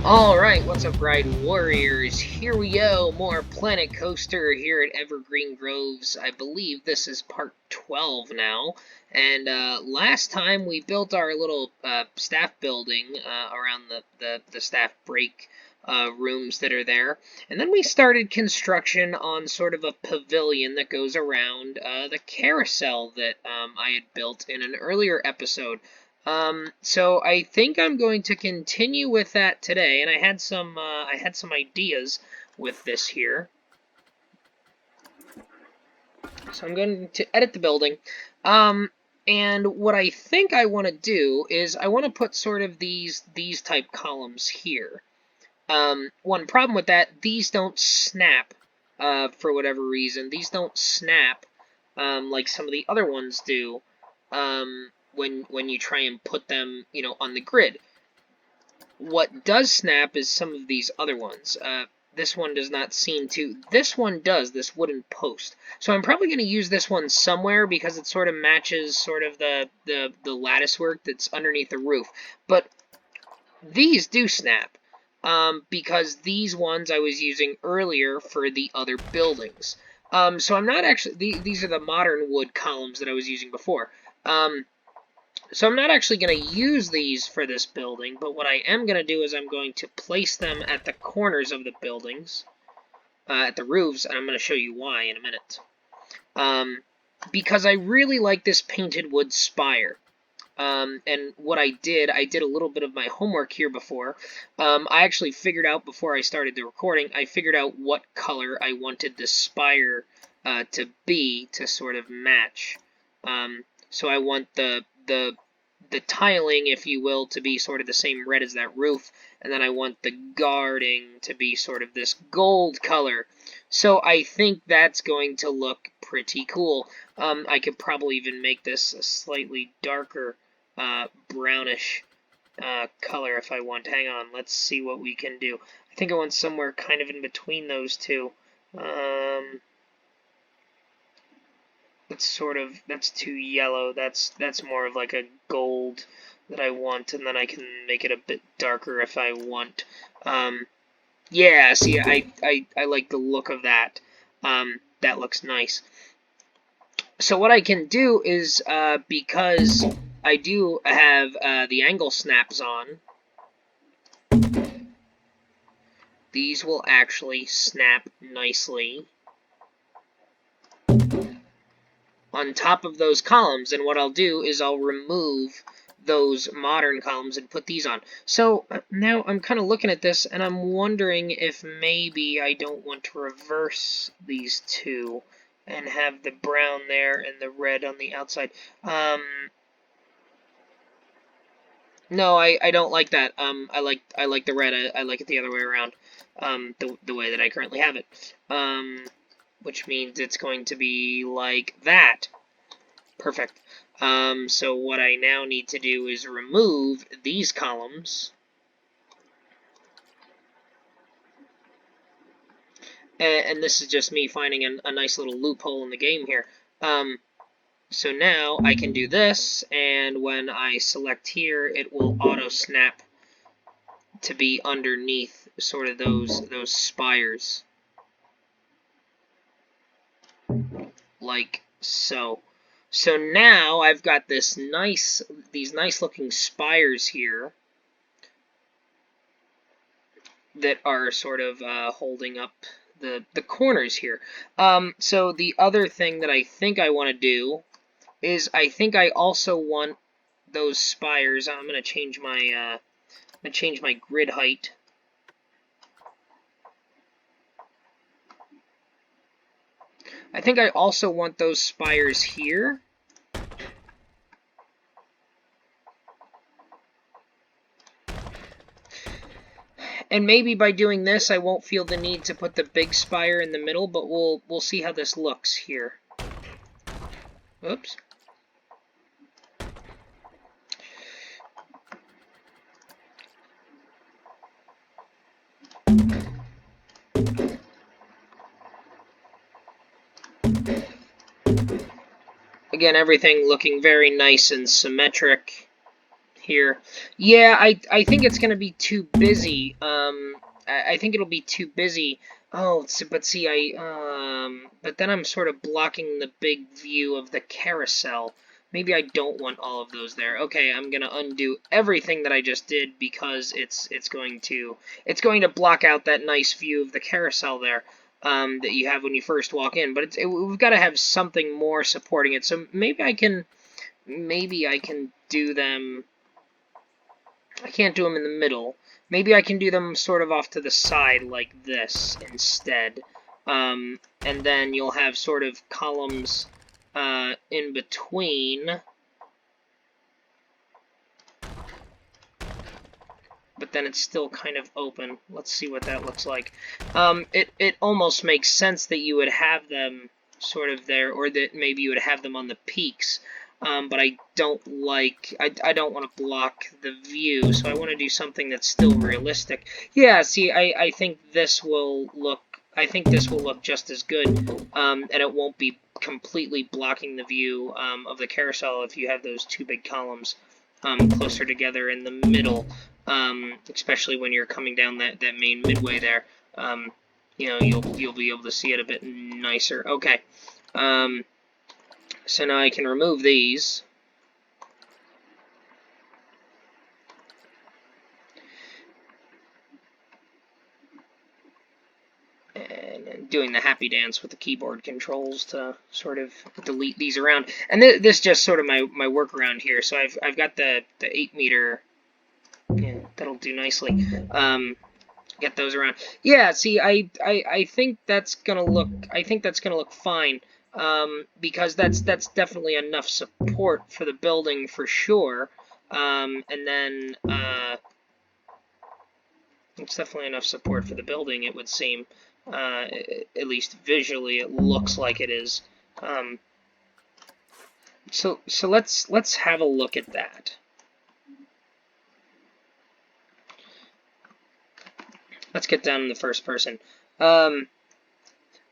Alright, what's up, Ride Warriors? Here we go, more Planet Coaster here at Evergreen Groves. I believe this is part 12 now. And last time we built our little staff building around the staff break rooms that are there. And then we started construction on sort of a pavilion that goes around the carousel that I had built in an earlier episode. So I think I'm going to continue with that today, and I had some ideas with this here. So I'm going to edit the building, and what I think I want to do is I want to put sort of these type columns here. One problem with that, these don't snap for whatever reason. These don't snap like some of the other ones do. When you try and put them, on the grid. What does snap is some of these other ones. This one does not seem to. This one does, this wooden post. So I'm probably going to use this one somewhere because it sort of matches sort of the lattice work that's underneath the roof. But these do snap because these ones I was using earlier for the other buildings. So I'm not actually. These are the modern wood columns that I was using before. So I'm not actually going to use these for this building, but what I am going to do is I'm going to place them at the corners of the buildings, at the roofs, and I'm going to show you why in a minute. Because I really like this painted wood spire. And what I did a little bit of my homework here before. I actually figured out, before I started the recording, I figured out what color I wanted the spire to be to sort of match. So I want the tiling, if you will, to be sort of the same red as that roof, and then I want the guarding to be sort of this gold color. So I think that's going to look pretty cool. I could probably even make this a slightly darker brownish color if I want. Hang on, let's see what we can do. I think I want somewhere kind of in between those two. That's too yellow. That's more of like a gold that I want, and then I can make it a bit darker if I want. Yeah, see, I like the look of that. That looks nice. So what I can do is, because I do have the angle snaps on, these will actually snap nicely on top of those columns, and what I'll do is I'll remove those modern columns and put these on. So now I'm kind of looking at this and I'm wondering if maybe I don't want to reverse these two and have the brown there and the red on the outside. No, I don't like that. I like the red. I like it the other way around. The way that I currently have it. Which means it's going to be like that. Perfect. So what I now need to do is remove these columns. And this is just me finding a nice little loophole in the game here. So now I can do this, and when I select here, it will auto-snap to be underneath sort of those spires. Like so. So now I've got these nice looking spires here that are sort of holding up the corners here. So the other thing that I think I want to do is I think I also want those spires. I'm gonna change my grid height. I think I also want those spires here. And maybe by doing this, I won't feel the need to put the big spire in the middle, but we'll see how this looks here. Oops. Again, everything looking very nice and symmetric here. Yeah, I think it's gonna be too busy. I think it'll be too busy. Oh, but see, but then I'm sort of blocking the big view of the carousel. Maybe I don't want all of those there. Okay, I'm gonna undo everything that I just did because it's going to block out that nice view of the carousel there. That you have when you first walk in, but we've got to have something more supporting it. So maybe I can do them. I can't do them in the middle. Maybe I can do them sort of off to the side like this instead. And then you'll have sort of columns in between. But then it's still kind of open. Let's see what that looks like. It almost makes sense that you would have them sort of there, or that maybe you would have them on the peaks. But I don't want to block the view, so I want to do something that's still realistic. Yeah, see, I think this will look just as good, and it won't be completely blocking the view of the carousel if you have those two big columns closer together in the middle. Especially when you're coming down that main midway there. You'll be able to see it a bit nicer. Okay. So now I can remove these. And doing the happy dance with the keyboard controls to sort of delete these around. And this just sort of my workaround here. So I've got the 8 meter. Yeah, that'll do nicely. Get those around. Yeah, see, I think that's gonna look fine. Because that's definitely enough support for the building for sure. And then it's definitely enough support for the building, it would seem. At least visually, it looks like it is. So let's have a look at that. Let's get down in the first person.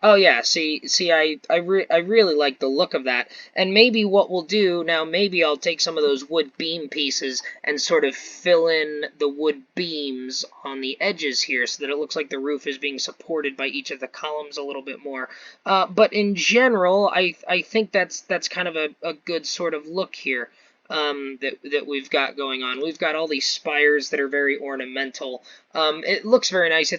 Oh yeah, see, I really like the look of that. And maybe what we'll do now, maybe I'll take some of those wood beam pieces and sort of fill in the wood beams on the edges here so that it looks like the roof is being supported by each of the columns a little bit more. But in general, I think that's kind of a good sort of look here. That we've got going on. We've got all these spires that are very ornamental. It looks very nice.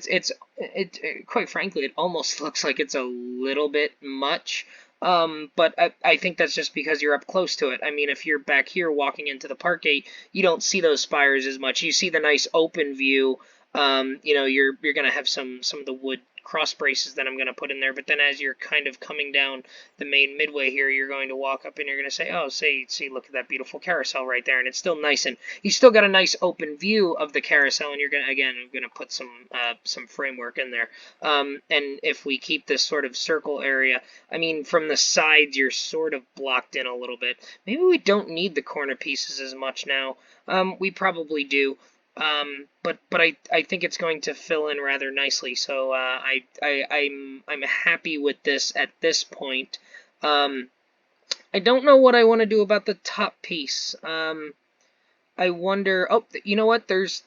Quite frankly, it almost looks like it's a little bit much. But I think that's just because you're up close to it. I mean, if you're back here walking into the park gate, you don't see those spires as much. You see the nice open view. You're gonna have some of the wood cross braces that I'm going to put in there, but then as you're kind of coming down the main midway here, you're going to walk up and you're going to say, oh, see, look at that beautiful carousel right there, and it's still nice, and you still got a nice open view of the carousel, and you're going to, again, I'm going to put some framework in there. And if we keep this sort of circle area, I mean, from the sides, you're sort of blocked in a little bit. Maybe we don't need the corner pieces as much now. We probably do. But I think it's going to fill in rather nicely. So I'm happy with this at this point. I don't know what I want to do about the top piece. I wonder. Oh, you know what? There's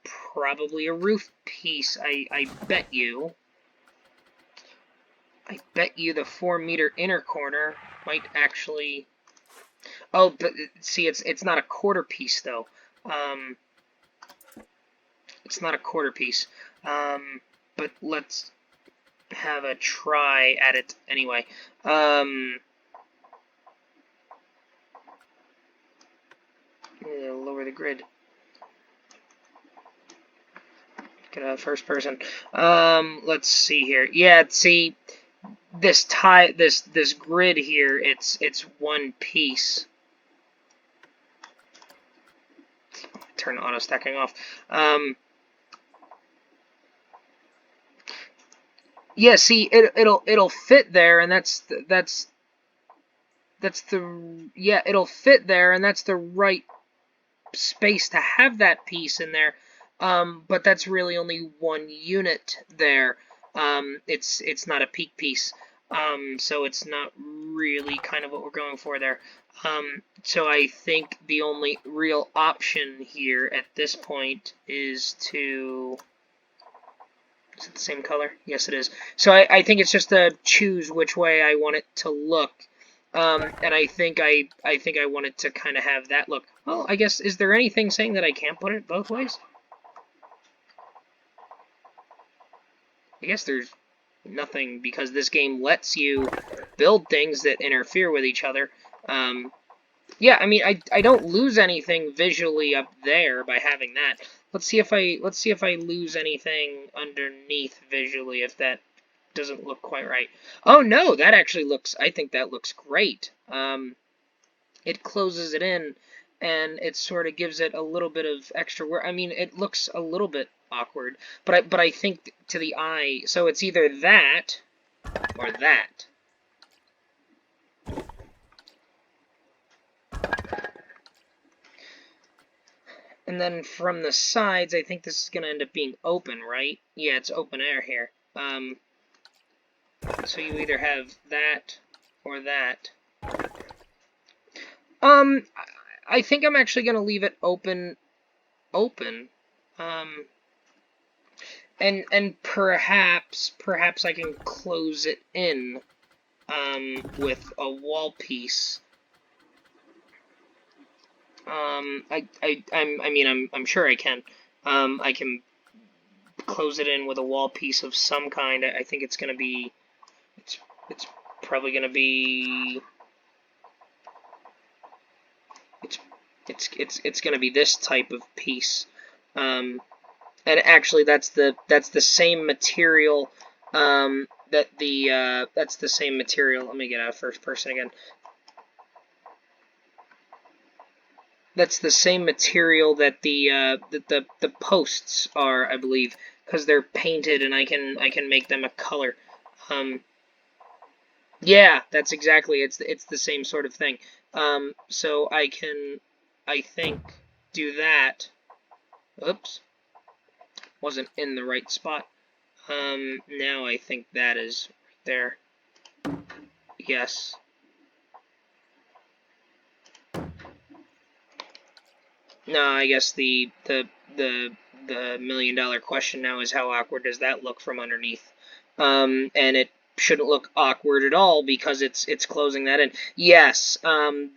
probably a roof piece. I bet you. I bet you the 4-meter inner corner might actually. Oh, but see, it's not a quarter piece though. It's not a quarter piece, but let's have a try at it anyway. Lower the grid. Get a first person. Let's see here. Yeah, see this grid here. It's one piece. Turn auto stacking off. Yeah, see, it'll fit there, and it'll fit there, and that's the right space to have that piece in there. But that's really only one unit there. It's not a peak piece. So it's not really kind of what we're going for there. So I think the only real option here at this point is to... Is it the same color? Yes, it is. So I think it's just to choose which way I want it to look. And I think I want it to kind of have that look. Well, I guess, is there anything saying that I can't put it both ways? I guess there's nothing, because this game lets you build things that interfere with each other. Yeah, I mean, I don't lose anything visually up there by having that. Let's see if I lose anything underneath visually, if that doesn't look quite right. Oh no, that actually looks, I think that looks great. It closes it in, and it sort of gives it a little bit of extra work. I mean, it looks a little bit awkward, but I think to the eye, so it's either that or that. And then from the sides, I think this is going to end up being open, right? Yeah, it's open air here. So you either have that or that. I think I'm actually going to leave it open. And perhaps I can close it in, with a wall piece. I'm sure I can. I can close it in with a wall piece of some kind. I think it's gonna be, it's probably gonna be, it's gonna be this type of piece. And actually, that's the same material. That's the same material. Let me get out of first person again. That's the same material that the posts are, I believe, because they're painted, and I can make them a color. Yeah, that's exactly, it's the same sort of thing. So I can, I think, do that. Oops, wasn't in the right spot. Now I think that is right there. Yes. No, I guess the $1,000,000 question now is, how awkward does that look from underneath? And it shouldn't look awkward at all, because it's closing that in. Yes,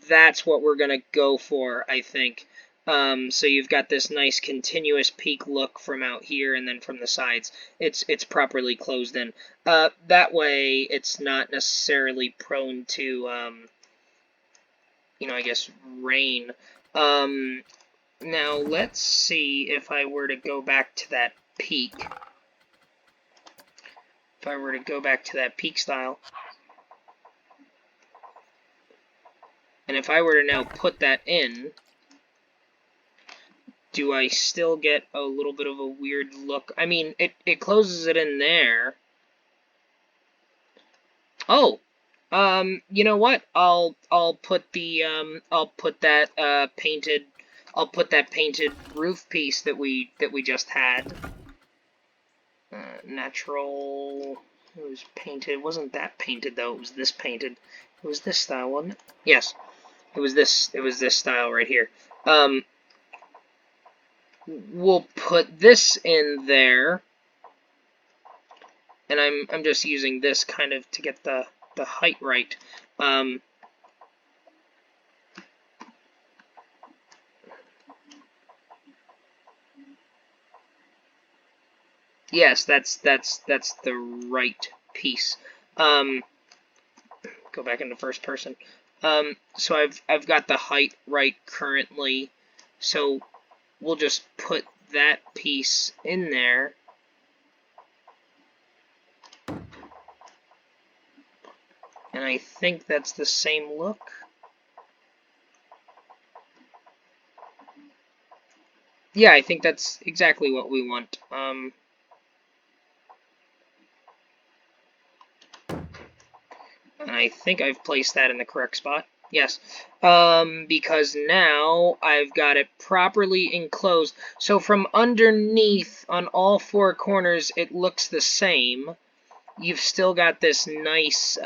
that's what we're gonna go for, I think. So you've got this nice continuous peak look from out here, and then from the sides, it's properly closed in. That way, it's not necessarily prone to, I guess, rain. Now, let's see if I were to go back to that peak. If I were to go back to that peak style, and if I were to now put that in, do I still get a little bit of a weird look? I mean, it closes it in there. Oh, you know what? I'll put that painted roof piece that we just had. Natural. It was painted. It wasn't that painted though. It was this painted. It was this style, wasn't it? Yes. It was this. It was this style right here. We'll put this in there, and I'm just using this kind of to get the height right. Yes, that's the right piece. Go back into first person. So I've got the height right currently. So we'll just put that piece in there. And I think that's the same look. Yeah, I think that's exactly what we want. And I think I've placed that in the correct spot. Yes. Because now I've got it properly enclosed. So from underneath, on all four corners, it looks the same. you've still got this nice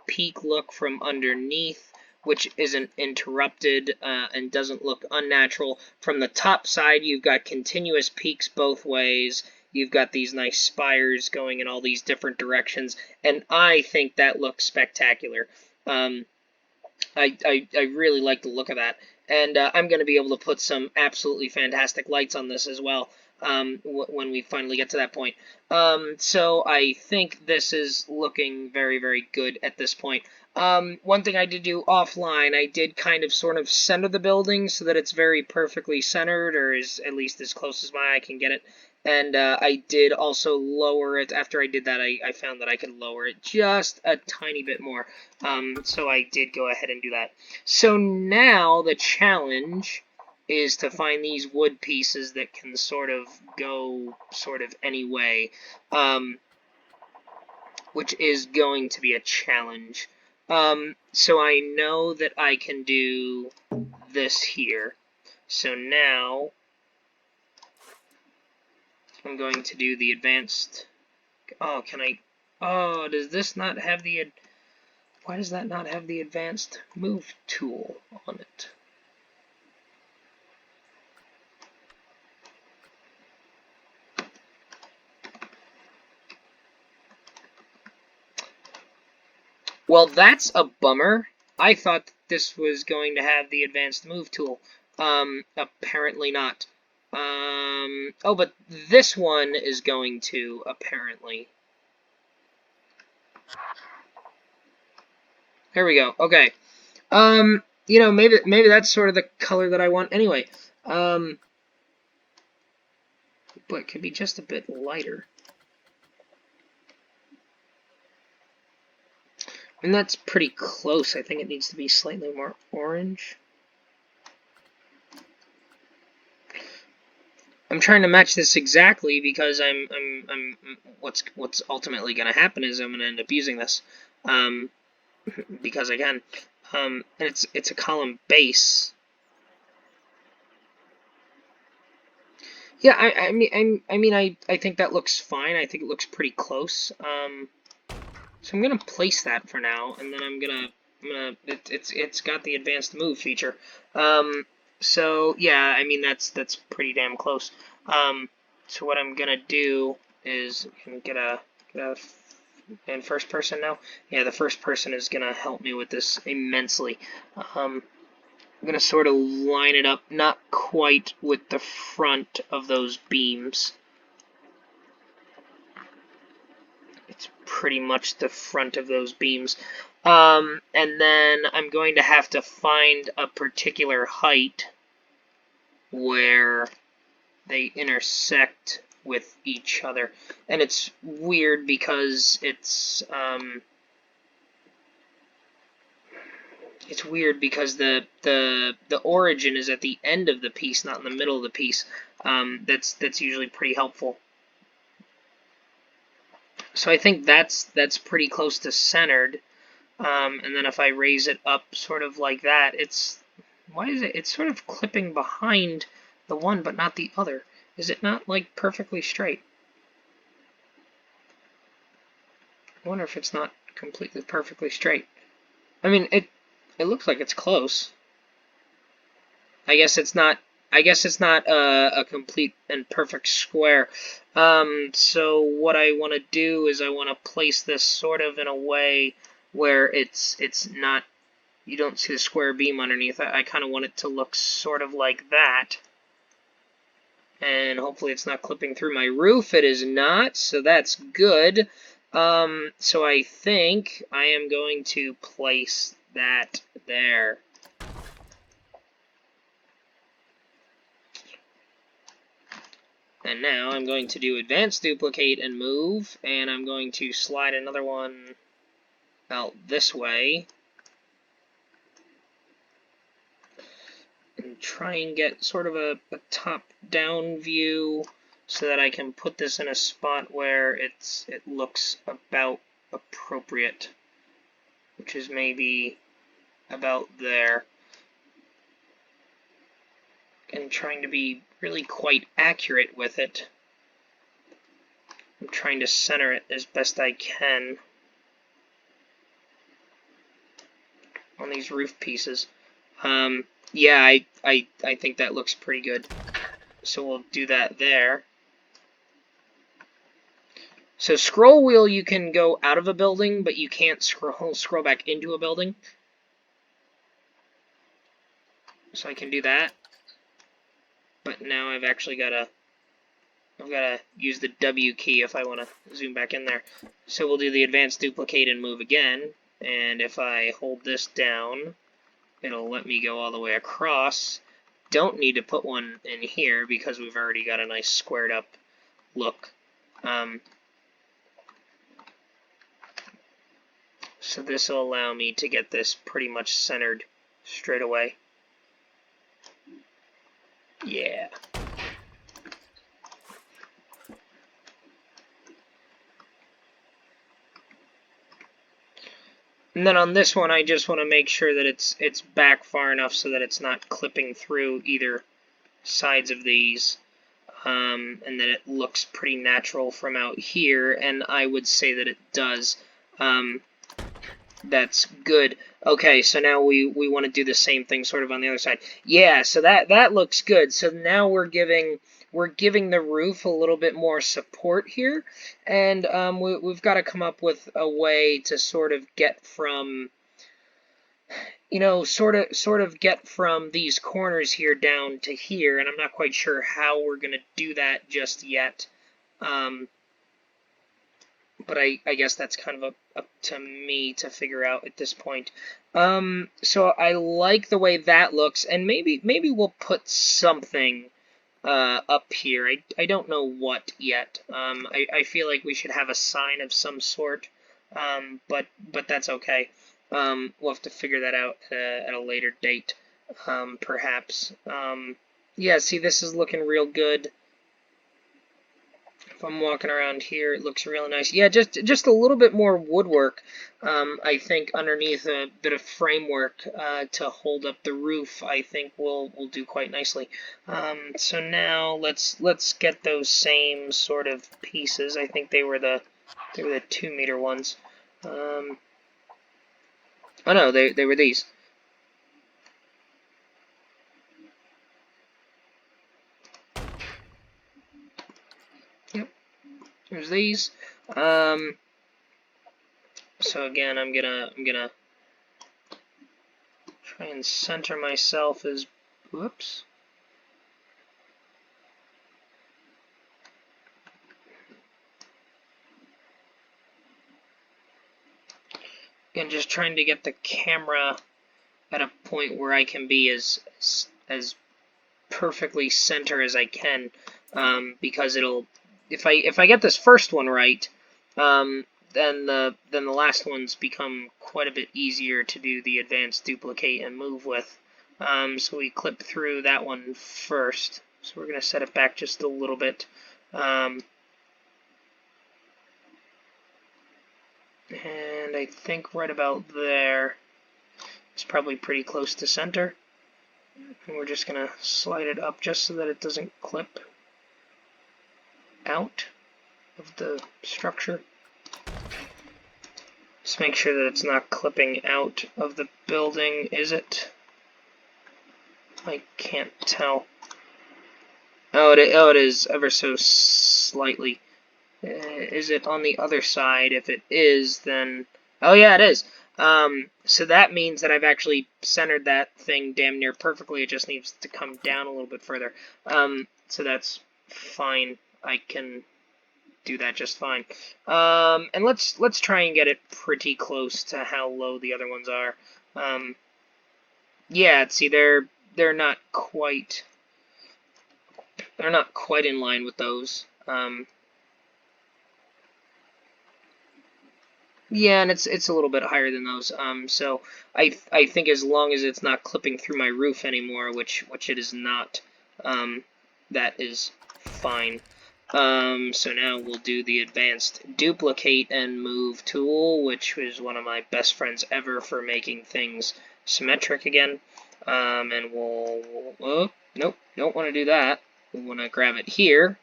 peak look from underneath, which isn't interrupted and doesn't look unnatural. From the top side, you've got continuous peaks both ways. You've got these nice spires going in all these different directions, and I think that looks spectacular. I really like the look of that, and I'm going to be able to put some absolutely fantastic lights on this as well when we finally get to that point. So I think this is looking very, very good at this point. One thing I did do offline, I did kind of sort of center the building so that it's very perfectly centered, or is at least as close as my eye can get it. And I did also lower it. After I did that, I found that I could lower it just a tiny bit more. So I did go ahead and do that. So now the challenge is to find these wood pieces that can sort of go sort of any way, which is going to be a challenge. So I know that I can do this here. So now I'm going to do the advanced. Oh, can I? Oh, does this not have the? Why does that not have the advanced move tool on it? Well, that's a bummer. I thought this was going to have the advanced move tool. Apparently not. Oh, but this one is going to, apparently. There we go. Okay. Maybe that's sort of the color that I want anyway. But it could be just a bit lighter. And that's pretty close. I think it needs to be slightly more orange. I'm trying to match this exactly because what's ultimately going to happen is I'm going to end up using this, because I can, and it's a column base. Yeah, I think that looks fine. I think it looks pretty close. So I'm gonna place that for now, and then it's got the advanced move feature. So yeah, I mean that's pretty damn close. So what I'm gonna do is get a in first person now. Yeah, the first person is gonna help me with this immensely. I'm gonna sort of line it up, not quite with the front of those beams. It's pretty much the front of those beams. And then I'm going to have to find a particular height where they intersect with each other. And it's weird because it's weird because the origin is at the end of the piece, not in the middle of the piece. That's usually pretty helpful. So I think that's pretty close to centered. And then if I raise it up sort of like that, it's sort of clipping behind the one but not the other. Is it not like perfectly straight? I wonder if it's not completely perfectly straight. I mean, it looks like it's close. I guess it's not a complete and perfect square. So what I want to do is I want to place this sort of in a way where it's not, you don't see the square beam underneath. I kind of want it to look sort of like that. And hopefully it's not clipping through my roof. It is not, so that's good. So I think I am going to place that there. And now I'm going to do advanced duplicate and move, and I'm going to slide another one out this way. And try and get sort of a top-down view so that I can put this in a spot where it looks about appropriate, which is maybe about there. And trying to be really quite accurate with it. I'm trying to center it as best I can on these roof pieces. Yeah, I think that looks pretty good. So we'll do that there. So scroll wheel, you can go out of a building, but you can't scroll back into a building. So I can do that. But now I've actually I've gotta use the W key if I want to zoom back in there. So we'll do the advanced duplicate and move again. And if I hold this down, it'll let me go all the way across. Don't need to put one in here because we've already got a nice squared up look. So this will allow me to get this pretty much centered straight away. Yeah. And then on this one, I just want to make sure that it's back far enough so that it's not clipping through either sides of these, and that it looks pretty natural from out here, and I would say that it does. That's good. Okay, so now we want to do the same thing sort of on the other side. Yeah, so that looks good. So now we're giving the roof a little bit more support here, and we've got to come up with a way to sort of get from, sort of get from these corners here down to here, and I'm not quite sure how we're going to do that just yet. But I guess that's kind of up to me to figure out at this point. So I like the way that looks, and maybe we'll put something up here. I don't know what yet. I feel like we should have a sign of some sort, but that's okay. We'll have to figure that out at a later date, perhaps. Yeah, see, this is looking real good. If I'm walking around here, it looks really nice. Yeah, just a little bit more woodwork, I think, underneath a bit of framework to hold up the roof, I think will do quite nicely. So now let's get those same sort of pieces. I think they were the 2-meter ones. Oh no, they were these. Yep, there's these. So again, I'm gonna try and center myself as, whoops. Again, just trying to get the camera at a point where I can be as perfectly center as I can, because it'll, if I get this first one right, then the last ones become quite a bit easier to do the advanced duplicate and move with. So we clip through that one first. So we're going to set it back just a little bit. And I think right about there, it's probably pretty close to center. And we're just going to slide it up just so that it doesn't clip out of the structure. Just make sure that it's not clipping out of the building, is it? I can't tell. Oh, it is ever so slightly. Is it on the other side? If it is, then... Oh yeah, it is. So that means that I've actually centered that thing damn near perfectly. It just needs to come down a little bit further. So that's fine. I can do that just fine. And let's try and get it pretty close to how low the other ones are. Yeah, see, they're not quite in line with those. Yeah, and it's a little bit higher than those. So I think as long as it's not clipping through my roof anymore, which it is not, that is fine. So now we'll do the advanced duplicate and move tool, which is one of my best friends ever for making things symmetric again. And oh, nope, don't want to do that. We want to grab it here.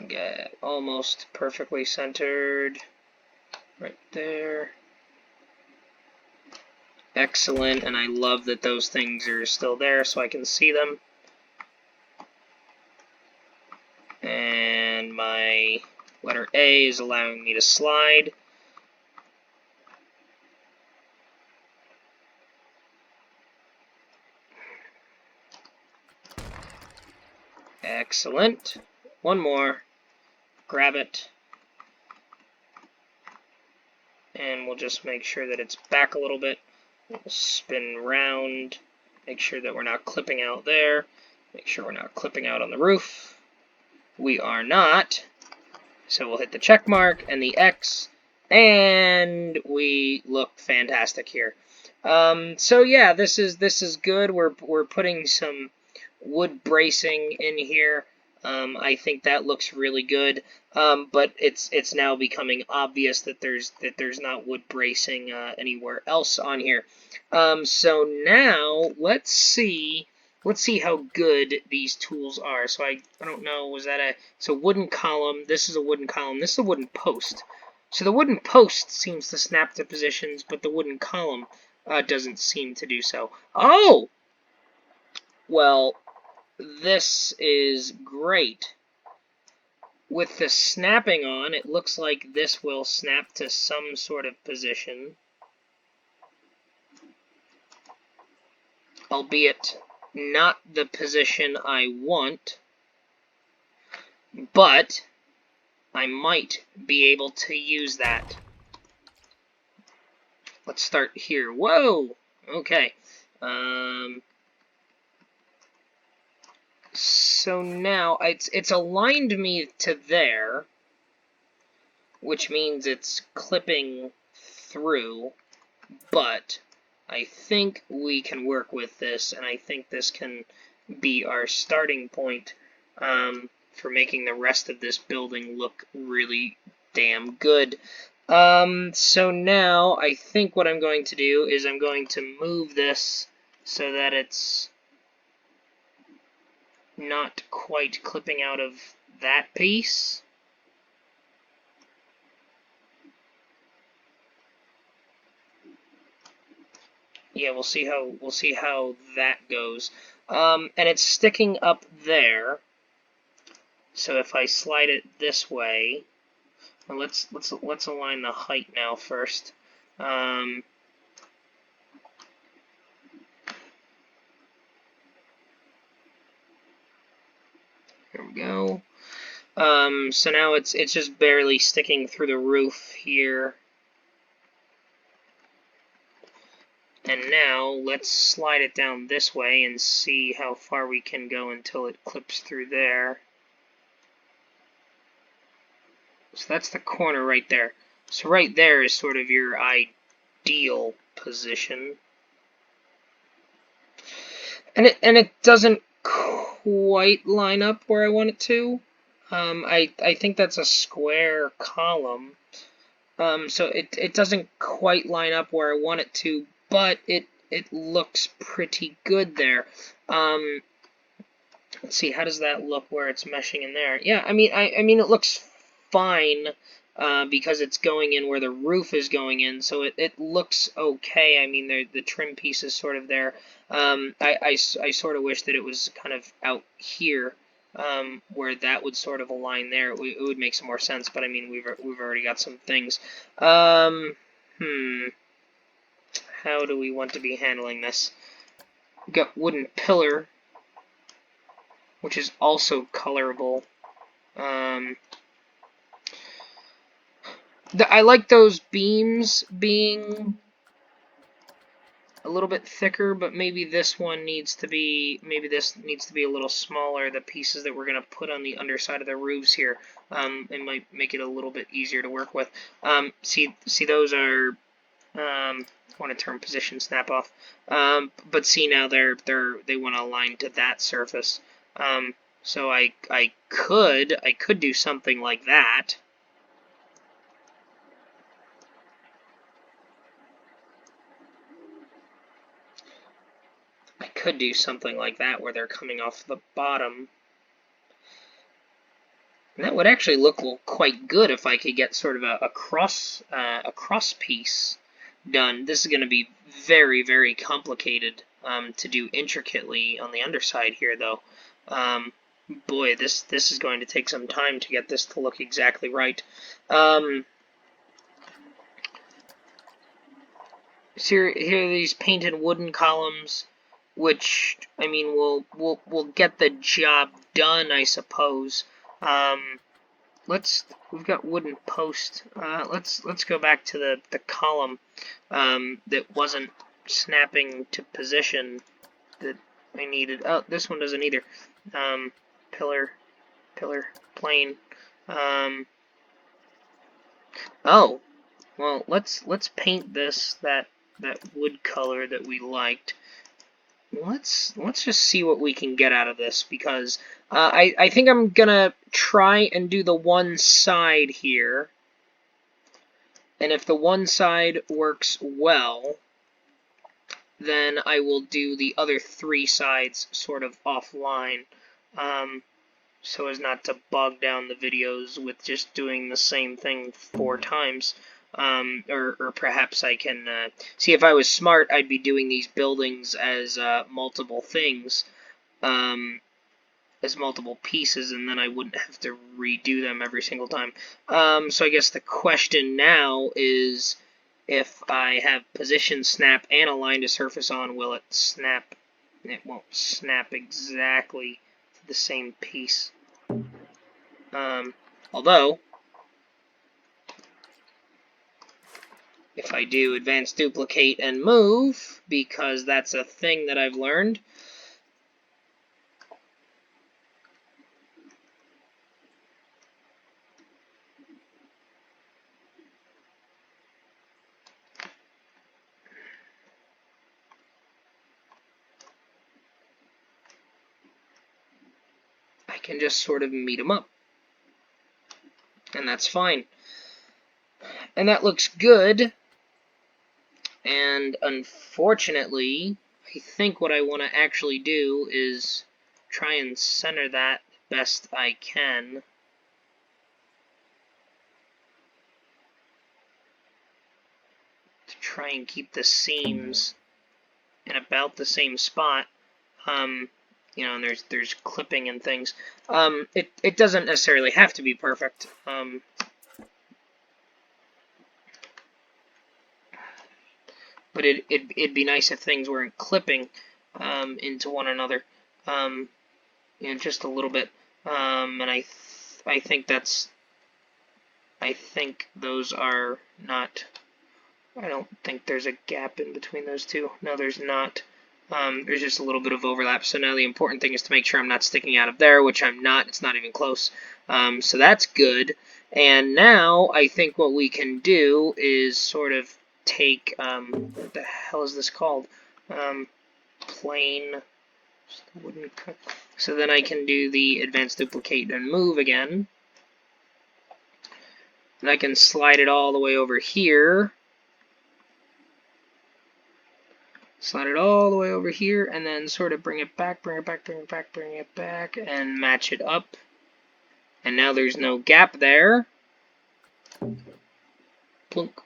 Get almost perfectly centered right there. Excellent, and I love that those things are still there so I can see them. And my letter A is allowing me to slide. Excellent. One more. Grab it. And we'll just make sure that it's back a little bit. We'll spin round. Make sure that we're not clipping out there. Make sure we're not clipping out on the roof. We are not. So we'll hit the check mark and the X. And we look fantastic here. So yeah, this is good. We're putting some wood bracing in here. I think that looks really good. But it's now becoming obvious that there's not wood bracing anywhere else on here. So now let's see how good these tools are. So I don't know, it's a wooden column. This is a wooden column. This is a wooden post. So the wooden post seems to snap to positions, but the wooden column doesn't seem to do so. Oh! Well, this is great. With the snapping on, it looks like this will snap to some sort of position. Albeit not the position I want, but I might be able to use that. Let's start here. Whoa! Okay. So now it's aligned me to there, which means it's clipping through, but I think we can work with this, and I think this can be our starting point for making the rest of this building look really damn good. So now I think what I'm going to do is I'm going to move this so that it's not quite clipping out of that piece. Yeah, we'll see how that goes. And it's sticking up there. So if I slide it this way, well, let's align the height now first. Here we go. So now it's just barely sticking through the roof here. And now let's slide it down this way and see how far we can go until it clips through there. So that's the corner right there. So right there is sort of your ideal position. And it doesn't quite line up where I want it to. I think that's a square column. So it doesn't quite line up where I want it to, but it looks pretty good there. Let's see, how does that look where it's meshing in there? Yeah, I mean it looks fine because it's going in where the roof is going in, so it looks okay. I mean, the trim piece is sort of there. I sort of wish that it was kind of out here. Where that would sort of align there, it would make some more sense. But I mean, we've already got some things. How do we want to be handling this? We've got wooden pillar, which is also colorable. I like those beams being a little bit thicker, but maybe this one needs to be, this needs to be a little smaller. The pieces that we're going to put on the underside of the roofs here, it might make it a little bit easier to work with. See those are, I want to turn position snap off, but see now they want to align to that surface. So I could do something like that. I could do something like that where they're coming off the bottom. That would actually look quite good if I could get sort of a cross piece done. This is going to be very, very complicated to do intricately on the underside here, though. Boy, this is going to take some time to get this to look exactly right. So here are these painted wooden columns, which I mean will get the job done, I suppose. We've got wooden post. Let's go back to the column that wasn't snapping to position that I needed. Oh, this one doesn't either. Pillar, plane. Oh, well, let's paint this that wood color that we liked. Let's just see what we can get out of this, because I think I'm gonna try and do the one side here, and if the one side works well, then I will do the other three sides sort of offline, so as not to bog down the videos with just doing the same thing 4 times. Or perhaps I can see, if I was smart, I'd be doing these buildings as multiple things, as multiple pieces, and then I wouldn't have to redo them every single time. So I guess the question now is, if I have position, snap, and align to surface on, will it snap? It won't snap exactly to the same piece. Although, if I do advanced duplicate and move, because that's a thing that I've learned, I can just sort of meet them up. And that's fine. And that looks good. And unfortunately, I think what I want to actually do is try and center that best I can. To try and keep the seams in about the same spot. You know, and there's clipping and things. It doesn't necessarily have to be perfect. But it'd be nice if things weren't clipping into one another, you know, just a little bit. And I think those are not. I don't think there's a gap in between those two. No, there's not. There's just a little bit of overlap. So now the important thing is to make sure I'm not sticking out of there, which I'm not. It's not even close. So that's good. And now I think what we can do is sort of take, what the hell is this called? Plane. Wooden. So then I can do the advanced duplicate and move again. And I can slide it all the way over here. Slide it all the way over here, and then sort of bring it back, bring it back, and match it up. And now there's no gap there. Plunk.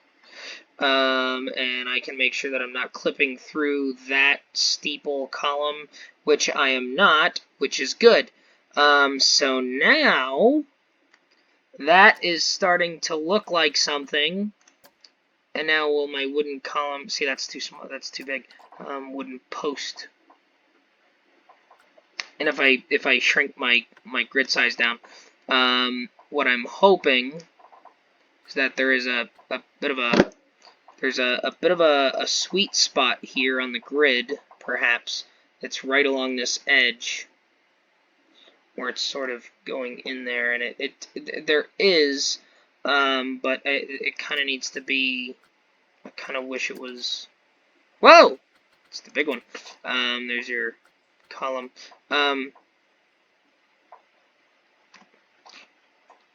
And I can make sure that I'm not clipping through that steeple column, which I am not, which is good. So now that is starting to look like something. And now will my wooden column, see, that's too small, that's too big. Wooden post. And if I shrink my grid size down, what I'm hoping is that there is a bit of a sweet spot here on the grid, perhaps, that's right along this edge, where it's sort of going in there, and there is, but it kind of needs to be. I kind of wish it was. Whoa! It's the big one. There's your column.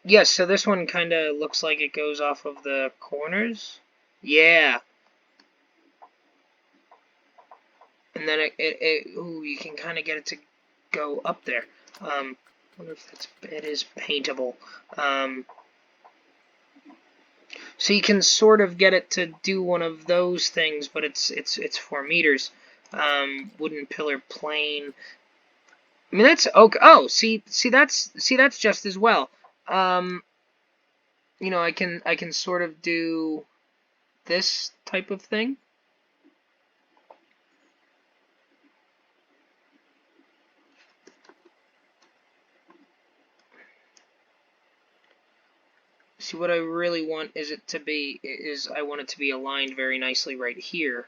Yes, so this one kind of looks like it goes off of the corners. Yeah. And then ooh, you can kind of get it to go up there. wonder if it is paintable. So you can sort of get it to do one of those things, but it's 4 meters. Wooden pillar plane. I mean that's okay. Oh, see that's just as well. You know, I can sort of do this type of thing. See, what I really want is I want it to be aligned very nicely right here,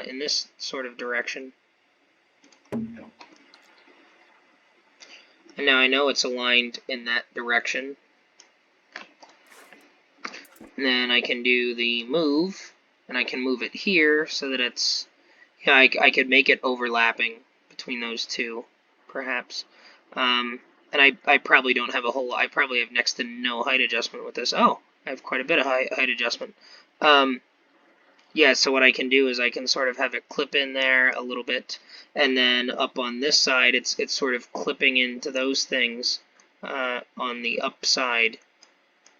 in this sort of direction. And now I know it's aligned in that direction. And then I can do the move, and I can move it here so that it's, yeah, I could make it overlapping between those two, perhaps. And I probably don't have I probably have next to no height adjustment with this. Oh, I have quite a bit of height adjustment. Yeah, so what I can do is I can sort of have it clip in there a little bit, and then up on this side, it's sort of clipping into those things on the upside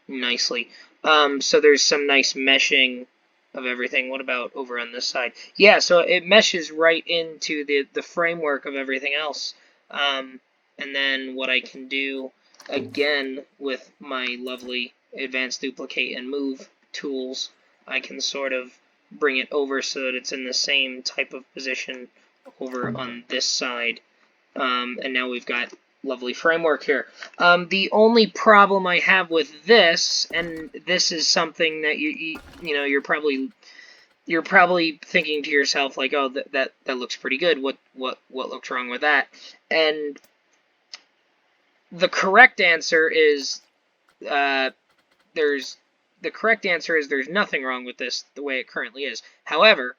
nicely. So there's some nice meshing of everything. What about over on this side? Yeah, so it meshes right into the framework of everything else. And then what I can do, again, with my lovely advanced duplicate and move tools, I can sort of bring it over so that it's in the same type of position over on this side. And now we've got lovely framework here. The only problem I have with this, and this is something that you know you're probably thinking to yourself like, oh, that looks pretty good. What looks wrong with that? And the correct answer is there's nothing wrong with this the way it currently is. However,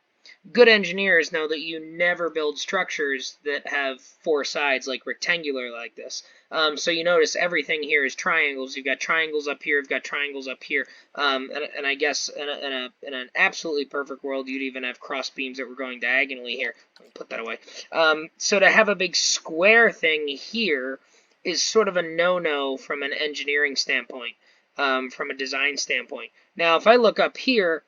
good engineers know that you never build structures that have 4 sides like rectangular like this. So you notice everything here is triangles. You've got triangles up here. You've got triangles up here. And I guess in an absolutely perfect world, you'd even have cross beams that were going diagonally here. Let me put that away. So to have a big square thing here is sort of a no-no from an engineering standpoint, from a design standpoint. Now, if I look up here,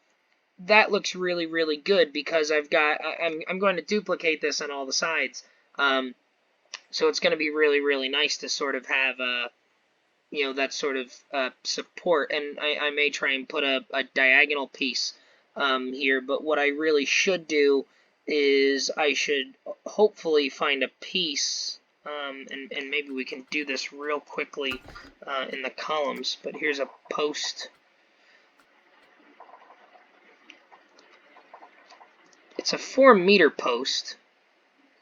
that looks really, really good because I'm going to duplicate this on all the sides. So it's going to be really, really nice to sort of have, you know, that sort of support. And I may try and put a diagonal piece here, but what I really should do is I should hopefully find a piece, and maybe we can do this real quickly in the columns, but here's a post. It's a 4-meter post,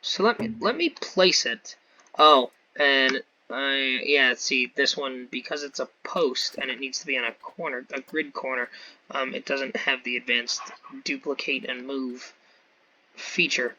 so let me place it. Oh, and yeah, see this one, because it's a post and it needs to be on a corner, a grid corner. It doesn't have the advanced duplicate and move feature.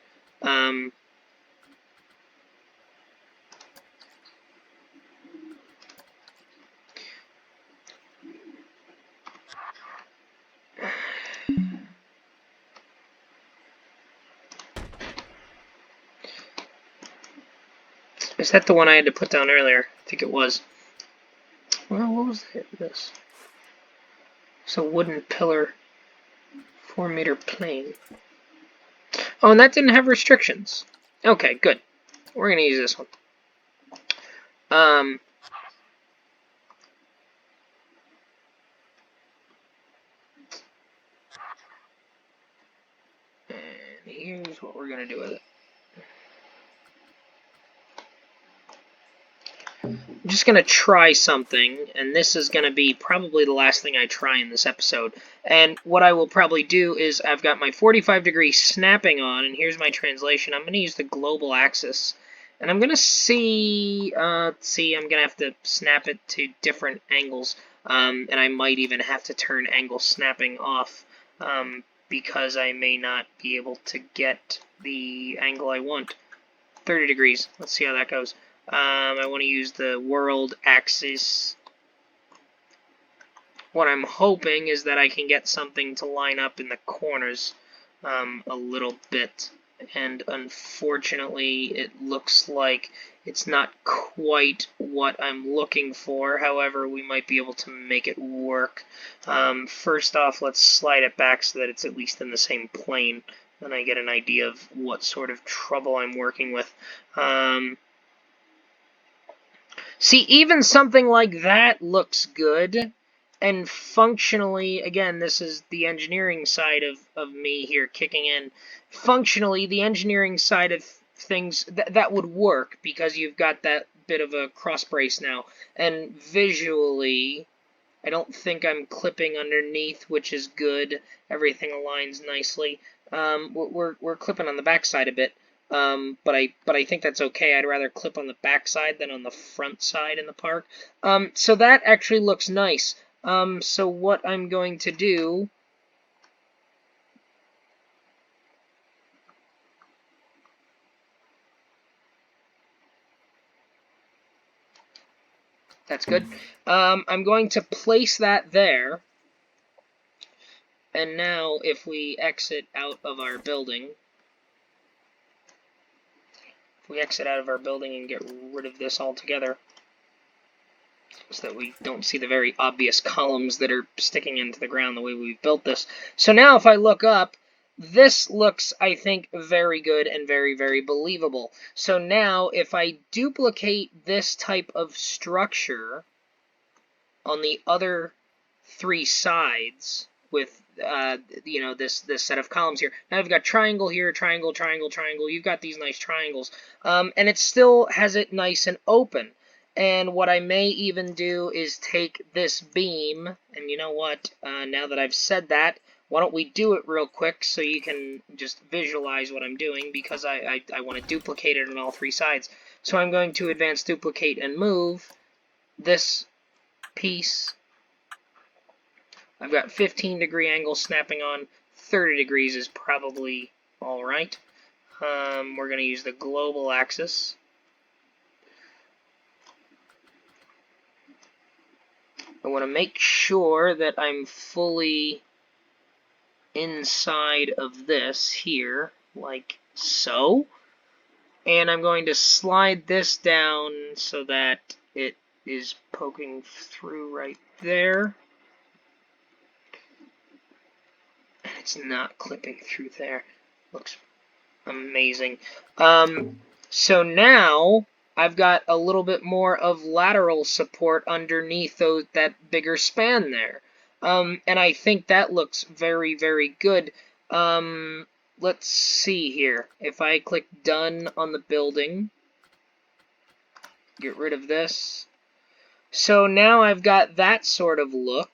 Is that the one I had to put down earlier? I think it was. Well, what was this? It's a wooden pillar, 4-meter plane. Oh, and that didn't have restrictions. Okay, good. We're gonna use this one. And here's what we're gonna do with it. I'm just going to try something, and this is going to be probably the last thing I try in this episode. And what I will probably do is I've got my 45-degree snapping on, and here's my translation. I'm going to use the global axis, and I'm going to see, I'm going to have to snap it to different angles, and I might even have to turn angle snapping off, because I may not be able to get the angle I want. 30 degrees. Let's see how that goes. I want to use the world axis. What I'm hoping is that I can get something to line up in the corners a little bit. And unfortunately, it looks like It's not quite what I'm looking for. However, we might be able to make it work. First off, let's slide it back so that it's at least in the same plane. Then I get an idea of what sort of trouble I'm working with. See, even something like that looks good. And functionally, again, this is the engineering side of me here kicking in. Functionally, the engineering side of things, that would work because you've got that bit of a cross brace now. And visually, I don't think I'm clipping underneath, which is good. Everything aligns nicely. We're clipping on the backside a bit. But I think that's okay. I'd rather clip on the back side than on the front side in the park. So that actually looks nice. So what I'm going to do... That's good. I'm going to place that there. And now if we exit out of our building... If we exit out of our building and get rid of this altogether, so that we don't see the very obvious columns that are sticking into the ground the way we've built this. So now if I look up, this looks, I think, very good and very, very believable. So now if I duplicate this type of structure on the other three sides with this set of columns here. Now I've got triangle here, triangle, triangle, triangle. You've got these nice triangles. And it still has it nice and open. And what I may even do is take this beam, and you know what, now that I've said that, why don't we do it real quick so you can just visualize what I'm doing, because I want to duplicate it on all three sides. So I'm going to advance duplicate and move this piece. I've got 15-degree angle snapping on. 30 degrees is probably all right. We're going to use the global axis. I want to make sure that I'm fully inside of this here, like so. And I'm going to slide this down so that it is poking through right there. And it's not clipping through there. Looks amazing. So now I've got a little bit more of lateral support underneath that bigger span there. And I think that looks very, very good. Let's see here. If I click done on the building, get rid of this. So now I've got that sort of look.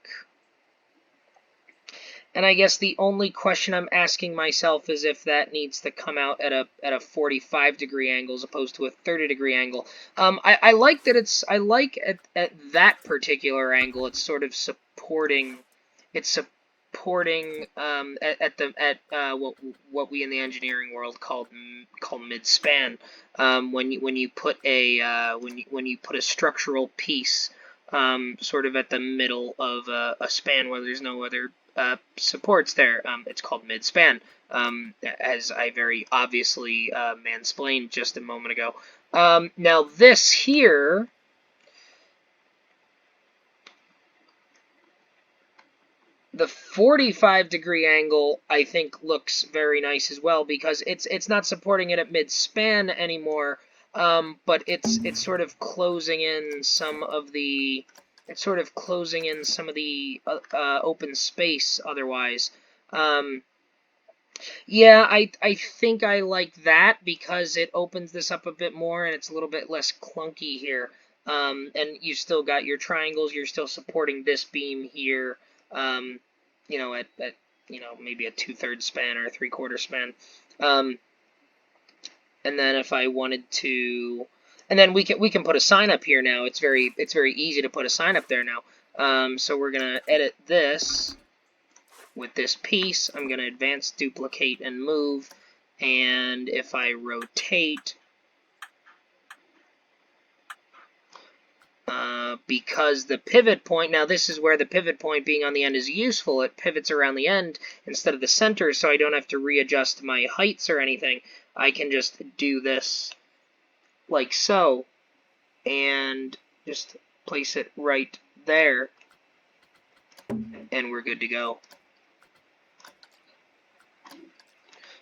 And I guess the only question I'm asking myself is if that needs to come out at a 45-degree angle as opposed to a 30-degree angle. I like that at that particular angle it's sort of supporting. It's supporting what we in the engineering world call mid-span. When you put a structural piece sort of at the middle of a span where there's no other supports there. It's called mid-span, as I very obviously mansplained just a moment ago. Now this here, the 45-degree angle, I think looks very nice as well because it's not supporting it at mid-span anymore, but it's sort of closing in some of the open space otherwise. Yeah, I think I like that because it opens this up a bit more and it's a little bit less clunky here. And you still got your triangles, you're still supporting this beam here, at maybe a 2/3 span or a 3/4 span. And then if I wanted to... And then we can put a sign up here now. It's very easy to put a sign up there now. So we're gonna edit this with this piece. I'm gonna advance, duplicate, and move. And if I rotate, because the pivot point, now this is where the pivot point being on the end is useful. It pivots around the end instead of the center, so I don't have to readjust my heights or anything. I can just do this like so, and just place it right there, and we're good to go.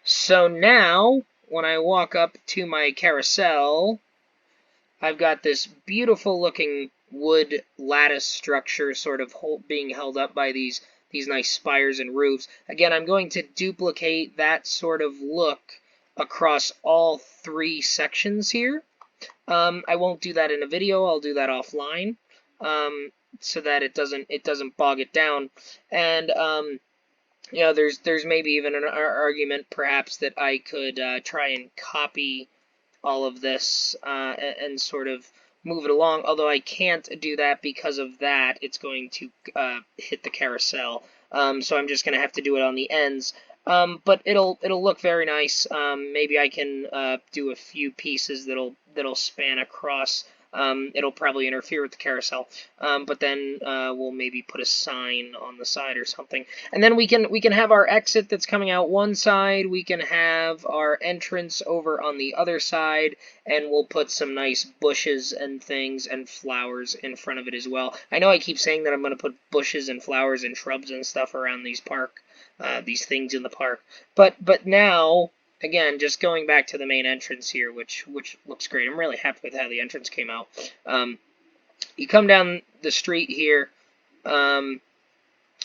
So now, when I walk up to my carousel, I've got this beautiful looking wood lattice structure sort of being held up by these nice spires and roofs. Again, I'm going to duplicate that sort of look across all 3 sections here. I won't do that in a video. I'll do that offline, so that it doesn't bog it down. And you know, there's maybe even an argument perhaps that I could try and copy all of this and sort of move it along. Although I can't do that because of that, it's going to hit the carousel. So I'm just going to have to do it on the ends. But it'll look very nice. Maybe I can do a few pieces that'll span across. It'll probably interfere with the carousel, but then we'll maybe put a sign on the side or something, and then we can have our exit that's coming out one side. We can have our entrance over on the other side, and we'll put some nice bushes and things and flowers in front of it as well. I know I keep saying that I'm going to put bushes and flowers and shrubs and stuff around these things in the park, but now. Again, just going back to the main entrance here, which looks great. I'm really happy with how the entrance came out. You come down the street here, and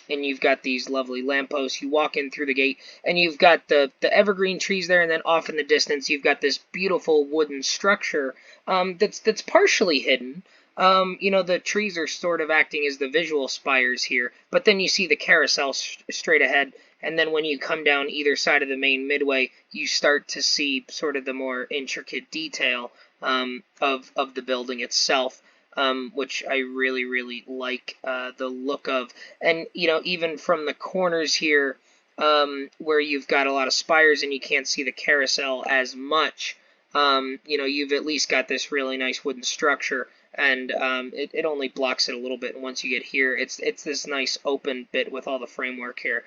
you've got these lovely lampposts. You walk in through the gate, and you've got the evergreen trees there, and then off in the distance, you've got this beautiful wooden structure that's partially hidden. You know, the trees are sort of acting as the visual spires here, but then you see the carousel straight ahead. And then when you come down either side of the main midway, you start to see sort of the more intricate detail of the building itself, which I really, really like the look of. And, you know, even from the corners here, where you've got a lot of spires and you can't see the carousel as much, you know, you've at least got this really nice wooden structure. And it only blocks it a little bit. And once you get here, it's this nice open bit with all the framework here.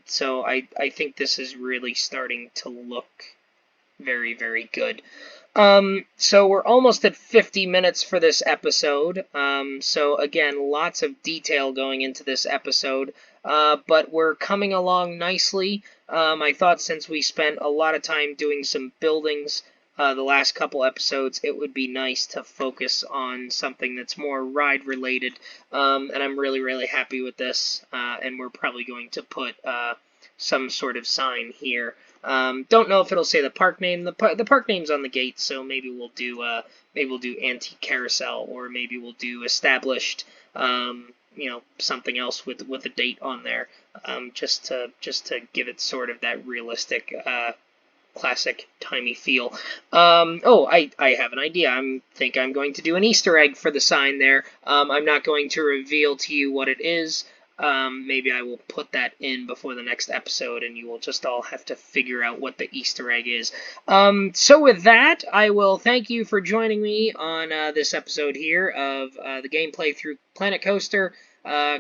So I think this is really starting to look very, very good. So we're almost at 50 minutes for this episode. So again, lots of detail going into this episode. But we're coming along nicely. I thought since we spent a lot of time doing some buildings the last couple episodes, it would be nice to focus on something that's more ride related, and I'm really, really happy with this, and we're probably going to put some sort of sign here. Don't know if it'll say the park name. The park name's on the gate, so maybe we'll do Antique Carousel, or maybe we'll do established, you know, something else with a date on there, just to give it sort of that realistic classic timey feel. Oh, I have an idea. I think I'm going to do an Easter egg for the sign there. I'm not going to reveal to you what it is. Maybe I will put that in before the next episode, and you will just all have to figure out what the Easter egg is. So with that, I will thank you for joining me on this episode here of the gameplay through Planet Coaster.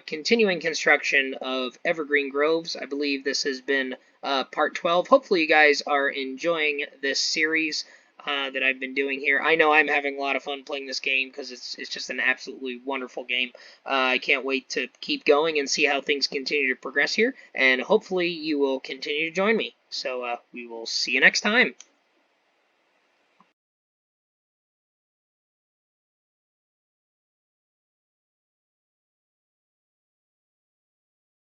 Continuing construction of Evergreen Groves. I believe this has been part 12. Hopefully you guys are enjoying this series that I've been doing here. I know I'm having a lot of fun playing this game because it's just an absolutely wonderful game. I can't wait to keep going and see how things continue to progress here, and hopefully you will continue to join me. So we will see you next time.